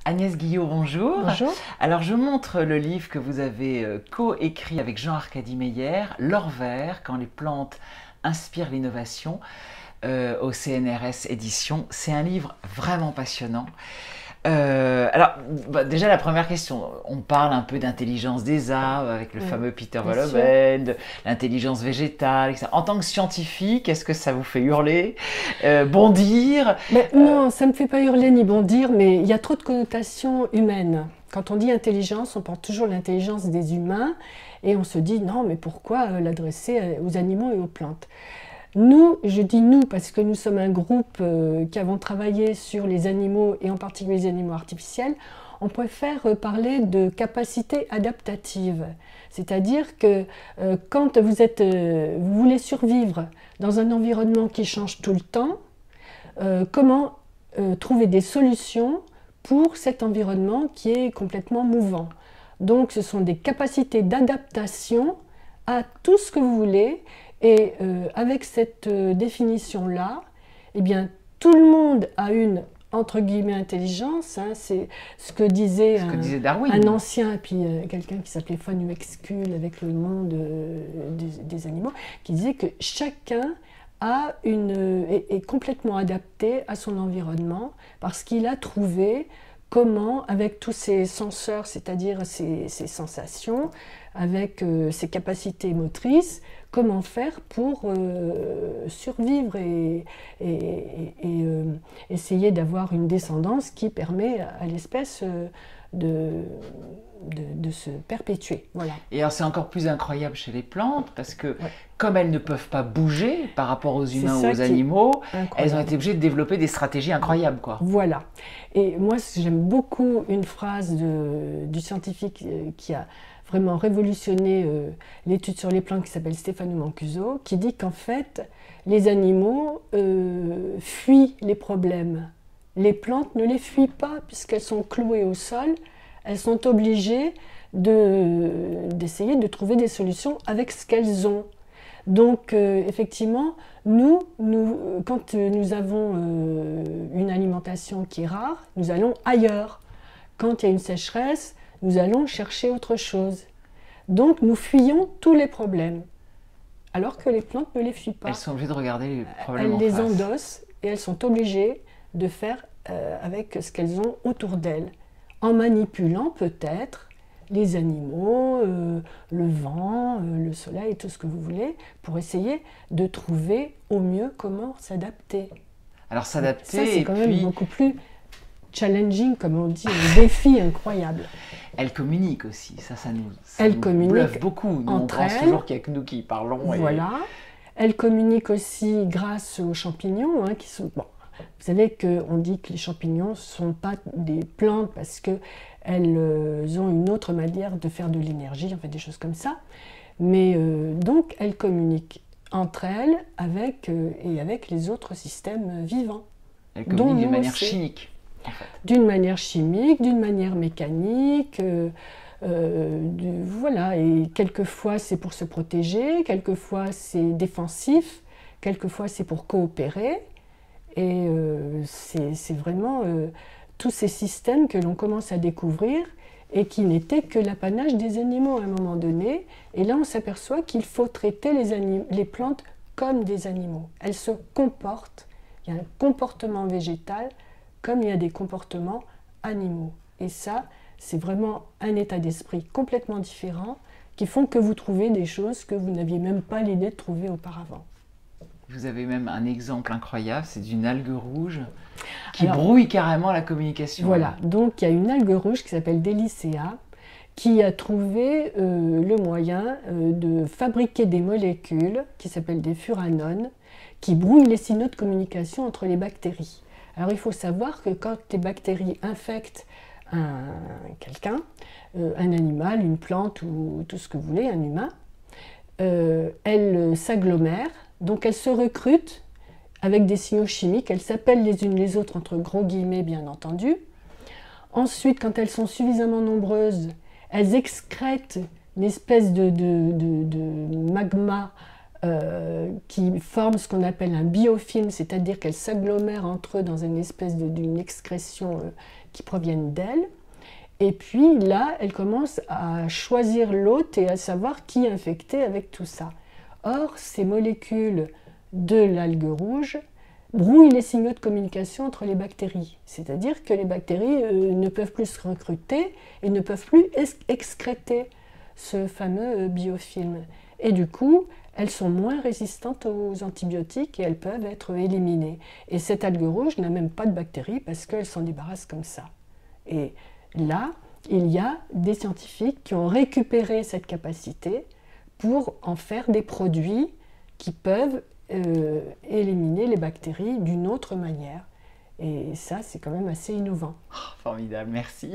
Agnès Guillot, bonjour. Bonjour. Alors je montre le livre que vous avez co-écrit avec Jean-Arcadie Meyer, L'or vert, quand les plantes inspirent l'innovation, au CNRS Éditions. C'est un livre vraiment passionnant. Déjà la première question, on parle un peu d'intelligence des arbres avec le fameux Peter Wohlleben, de l'intelligence végétale, etc. En tant que scientifique, est-ce que ça vous fait hurler, bondir? Non, ça ne me fait pas hurler ni bondir, mais il y a trop de connotations humaines. Quand on dit intelligence, on porte toujours l'intelligence des humains et on se dit non, mais pourquoi l'adresser aux animaux et aux plantes? Nous, je dis nous parce que nous sommes un groupe qui avons travaillé sur les animaux et en particulier les animaux artificiels, on préfère parler de capacité adaptative. C'est-à-dire que quand vous voulez survivre dans un environnement qui change tout le temps, comment trouver des solutions pour cet environnement qui est complètement mouvant. Donc ce sont des capacités d'adaptation à tout ce que vous voulez. Et avec cette définition-là, eh bien, tout le monde a une, entre guillemets, intelligence. Hein, c'est ce que disait Darwin. Un ancien, et puis quelqu'un qui s'appelait von Uexküll avec le monde des animaux, qui disait que chacun est complètement adapté à son environnement parce qu'il a trouvé comment, avec tous ses senseurs, c'est-à-dire ses sensations, avec ses capacités motrices, comment faire pour survivre et essayer d'avoir une descendance qui permet à l'espèce de se perpétuer. Voilà. Et alors c'est encore plus incroyable chez les plantes parce que comme elles ne peuvent pas bouger par rapport aux humains ou aux animaux, elles ont été obligées de développer des stratégies incroyables, quoi. Voilà. Et moi j'aime beaucoup une phrase du scientifique qui a vraiment révolutionné l'étude sur les plantes qui s'appelle Stefano Mancuso, qui dit qu'en fait les animaux fuient les problèmes. Les plantes ne les fuient pas puisqu'elles sont clouées au sol. Elles sont obligées d'essayer de trouver des solutions avec ce qu'elles ont. Donc effectivement, quand nous avons une alimentation qui est rare, nous allons ailleurs. Quand il y a une sécheresse, nous allons chercher autre chose. Donc nous fuyons tous les problèmes, alors que les plantes ne les fuient pas. Elles sont obligées de regarder les problèmes en face. Elles les endossent et elles sont obligées de faire avec ce qu'elles ont autour d'elles, en manipulant peut-être les animaux, le vent, le soleil, tout ce que vous voulez, pour essayer de trouver au mieux comment s'adapter. Alors s'adapter, ça c'est quand même beaucoup plus challenging, comme on dit, un défi incroyable. Elles communiquent aussi, ça nous bluffe beaucoup. Nous, on pense toujours qu'il n'y a que nous qui parlons. Voilà. Elles communiquent aussi grâce aux champignons, hein, qui sont... Bon, vous savez qu'on dit que les champignons ne sont pas des plantes parce qu'elles ont une autre manière de faire de l'énergie, en fait, des choses comme ça. Mais donc, elles communiquent entre elles et avec les autres systèmes vivants. Elles communiquent d'une manière chimique. En fait. D'une manière chimique, d'une manière mécanique, voilà, et quelquefois c'est pour se protéger, quelquefois c'est défensif, quelquefois c'est pour coopérer, et c'est vraiment tous ces systèmes que l'on commence à découvrir et qui n'étaient que l'apanage des animaux à un moment donné, et là on s'aperçoit qu'il faut traiter les plantes comme des animaux. Elles se comportent, il y a un comportement végétal, comme il y a des comportements animaux. Et ça, c'est vraiment un état d'esprit complètement différent qui font que vous trouvez des choses que vous n'aviez même pas l'idée de trouver auparavant. Vous avez même un exemple incroyable, c'est d'une algue rouge qui brouille carrément la communication. Voilà, donc il y a une algue rouge qui s'appelle Delicea qui a trouvé le moyen de fabriquer des molécules qui s'appellent des furanones qui brouillent les signaux de communication entre les bactéries. Alors il faut savoir que quand les bactéries infectent quelqu'un, un animal, une plante ou tout ce que vous voulez, un humain, elles s'agglomèrent, donc elles se recrutent avec des signaux chimiques, elles s'appellent les unes les autres, entre gros guillemets bien entendu. Ensuite, quand elles sont suffisamment nombreuses, elles excrètent une espèce de magma qui forment ce qu'on appelle un biofilm, c'est-à-dire qu'elles s'agglomèrent entre eux dans une espèce d'une excrétion qui proviennent d'elle. Et puis là, elle commence à choisir l'hôte et à savoir qui infecter avec tout ça. Or, ces molécules de l'algue rouge brouillent les signaux de communication entre les bactéries. C'est-à-dire que les bactéries ne peuvent plus se recruter et ne peuvent plus excréter ce fameux biofilm. Et du coup, elles sont moins résistantes aux antibiotiques et elles peuvent être éliminées. Et cette algue rouge n'a même pas de bactéries parce qu'elle s'en débarrasse comme ça. Et là, il y a des scientifiques qui ont récupéré cette capacité pour en faire des produits qui peuvent éliminer les bactéries d'une autre manière. Et ça, c'est quand même assez innovant. Oh, formidable, merci.